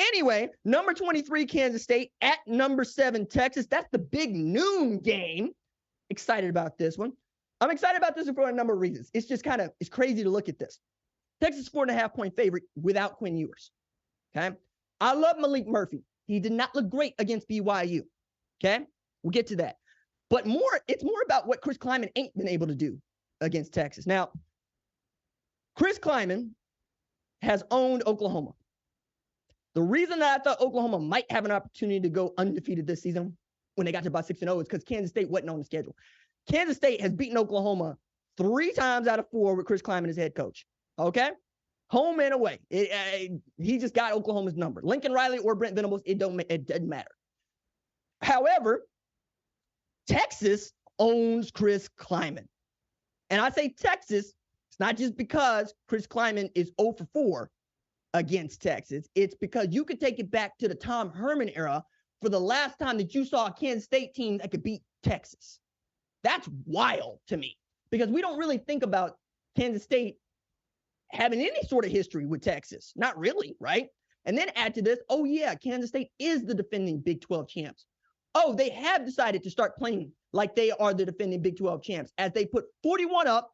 Anyway, number 23, Kansas State at number 7, Texas. That's the big noon game. Excited about this one. I'm excited about this one for a number of reasons. It's just it's crazy to look at this. Texas 4.5-point favorite without Quinn Ewers. Okay. I love Malik Murphy. He did not look great against BYU. Okay. We'll get to that. But it's more about what Chris Klieman ain't been able to do against Texas. Now, Chris Klieman has owned Oklahoma. The reason that I thought Oklahoma might have an opportunity to go undefeated this season when they got to about 6-0 is because Kansas State wasn't on the schedule. Kansas State has beaten Oklahoma 3 times out of 4 with Chris Klieman as head coach. Okay? Home and away. He just got Oklahoma's number. Lincoln Riley or Brent Venables, it doesn't matter. However, Texas owns Chris Klieman. And I say Texas, it's not just because Chris Klieman is 0 for 4 against Texas. It's because you could take it back to the Tom Herman era for the last time that you saw a Kansas State team that could beat Texas. That's wild to me because we don't really think about Kansas State having any sort of history with Texas. Not really, right? And then add to this, oh yeah, Kansas State is the defending Big 12 champs. Oh, they have decided to start playing like they are the defending Big 12 champs as they put 41 up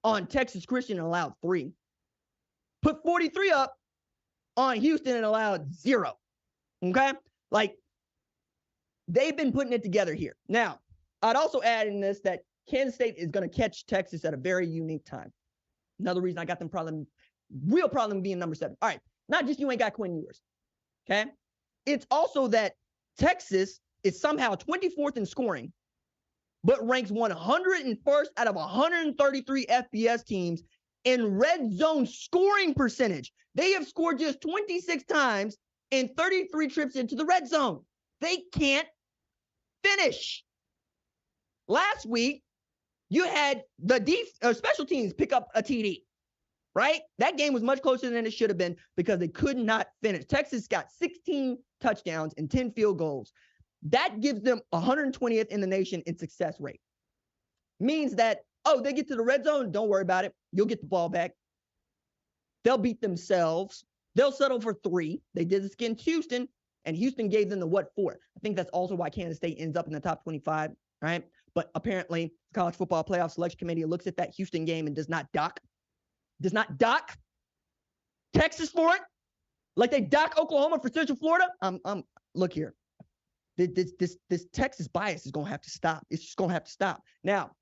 on Texas Christian and allowed 3. Put 43 up on Houston and allowed 0. Okay? Like, they've been putting it together here. Now, I'd also add in this that Kansas State is going to catch Texas at a very unique time. Another reason I got them real problem being number 7. All right, not just you ain't got Quinn Ewers, okay? It's also that Texas is somehow 24th in scoring, but ranks 101st out of 133 FBS teams in red zone scoring percentage. They have scored just 26 times in 33 trips into the red zone. They can't finish. Last week, you had the special teams pick up a TD, right? That game was much closer than it should have been because they could not finish. Texas got 16 touchdowns and 10 field goals. That gives them 120th in the nation in success rate. Means that, they get to the red zone, don't worry about it. You'll get the ball back. They'll beat themselves. They'll settle for 3. They did this against Houston, and Houston gave them the what for. I think that's also why Kansas State ends up in the top 25, right? But apparently, the College Football Playoff Selection Committee looks at that Houston game and does not dock Texas for it, like they dock Oklahoma for Central Florida. Look here. This Texas bias is going to have to stop. It's just going to have to stop. Now,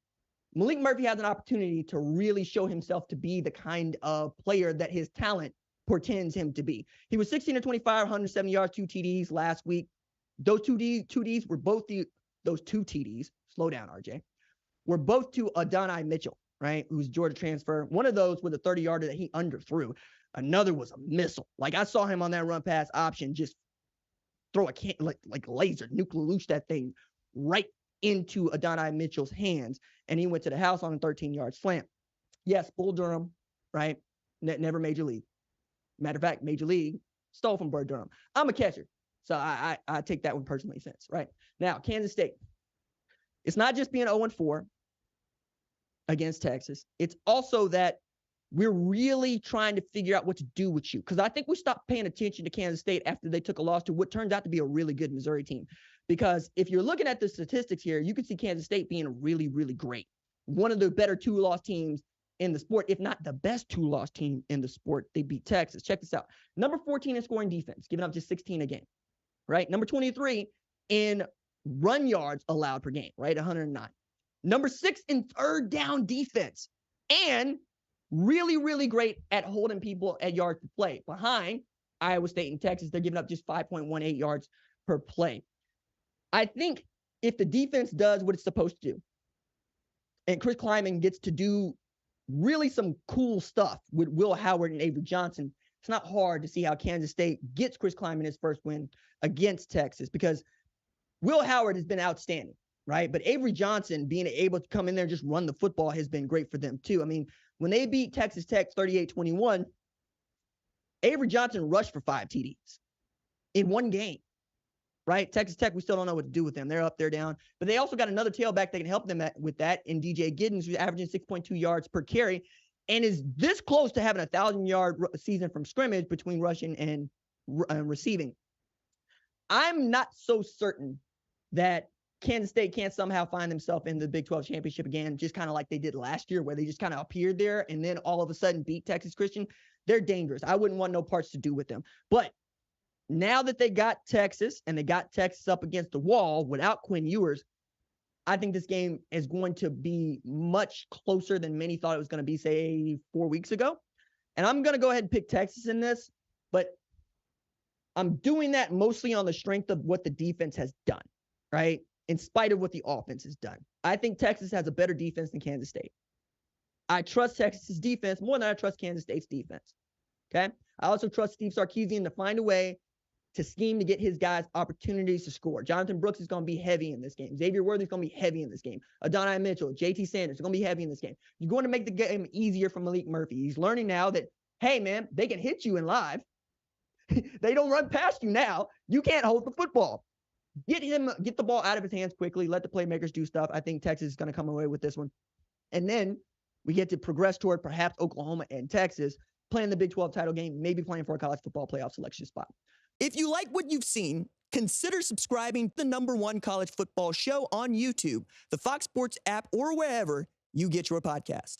Malik Murphy has an opportunity to really show himself to be the kind of player that his talent portends him to be. He was 16 of 25, 170 yards, 2 TDs last week. Those two TDs were both those 2 TDs. Slow down, RJ. Were both to Adonai Mitchell, right? Who's Georgia transfer. One of those was a 30-yarder that he underthrew. Another was a missile. Like I saw him on that run pass option just throw a like laser, nuclear launch that thing right into Adonai Mitchell's hands, and he went to the house on a 13-yard slant. Yes, Bull Durham, right? Never Major League. Matter of fact, Major League stole from Bird Durham. I'm a catcher, so I take that one personally since, right? Now, Kansas State. It's not just being 0-4 against Texas. It's also that we're really trying to figure out what to do with you. Because I think we stopped paying attention to Kansas State after they took a loss to what turns out to be a really good Missouri team. Because if you're looking at the statistics here, you can see Kansas State being really, really great. One of the better 2-loss teams in the sport, if not the best 2-loss team in the sport. They beat Texas. Check this out. Number 14 in scoring defense, giving up just 16 a game, right? Number 23 in run yards allowed per game, right? 109. Number 6 in third down defense, and really, really great at holding people at yards per play. Behind Iowa State and Texas, they're giving up just 5.18 yards per play. I think if the defense does what it's supposed to do, and Chris Klieman gets to do really some cool stuff with Will Howard and Avery Johnson, it's not hard to see how Kansas State gets Chris Klieman his first win against Texas, because Will Howard has been outstanding, right? But Avery Johnson being able to come in there and just run the football has been great for them too. I mean, when they beat Texas Tech 38-21, Avery Johnson rushed for 5 TDs in one game, right? Texas Tech, we still don't know what to do with them. They're up, they're down. But they also got another tailback that can help them with that in DJ Giddens, who's averaging 6.2 yards per carry and is this close to having a 1,000-yard season from scrimmage between rushing and receiving. I'm not so certain that Kansas State can't somehow find themselves in the Big 12 championship again, just kind of like they did last year, where they just kind of appeared there and then all of a sudden beat Texas Christian. They're dangerous. I wouldn't want no parts to do with them. But now that they got Texas and they got Texas up against the wall without Quinn Ewers, I think this game is going to be much closer than many thought it was going to be, say, 4 weeks ago. And I'm going to go ahead and pick Texas in this, but I'm doing that mostly on the strength of what the defense has done, right? In spite of what the offense has done. I think Texas has a better defense than Kansas State. I trust Texas's defense more than I trust Kansas State's defense, okay? I also trust Steve Sarkisian to find a way to scheme to get his guys opportunities to score. Jonathan Brooks is going to be heavy in this game. Xavier Worthy is going to be heavy in this game. Adonai Mitchell, JT Sanders are going to be heavy in this game. You're going to make the game easier for Malik Murphy. He's learning now that, hey, man, they can hit you in live. They don't run past you now. You can't hold the football. Get the ball out of his hands quickly. Let the playmakers do stuff. I think Texas is going to come away with this one. And then we get to progress toward perhaps Oklahoma and Texas playing the Big 12 title game, maybe playing for a college football playoff selection spot. If you like what you've seen, consider subscribing to the #1 college football show on YouTube, the Fox Sports app, or wherever you get your podcast.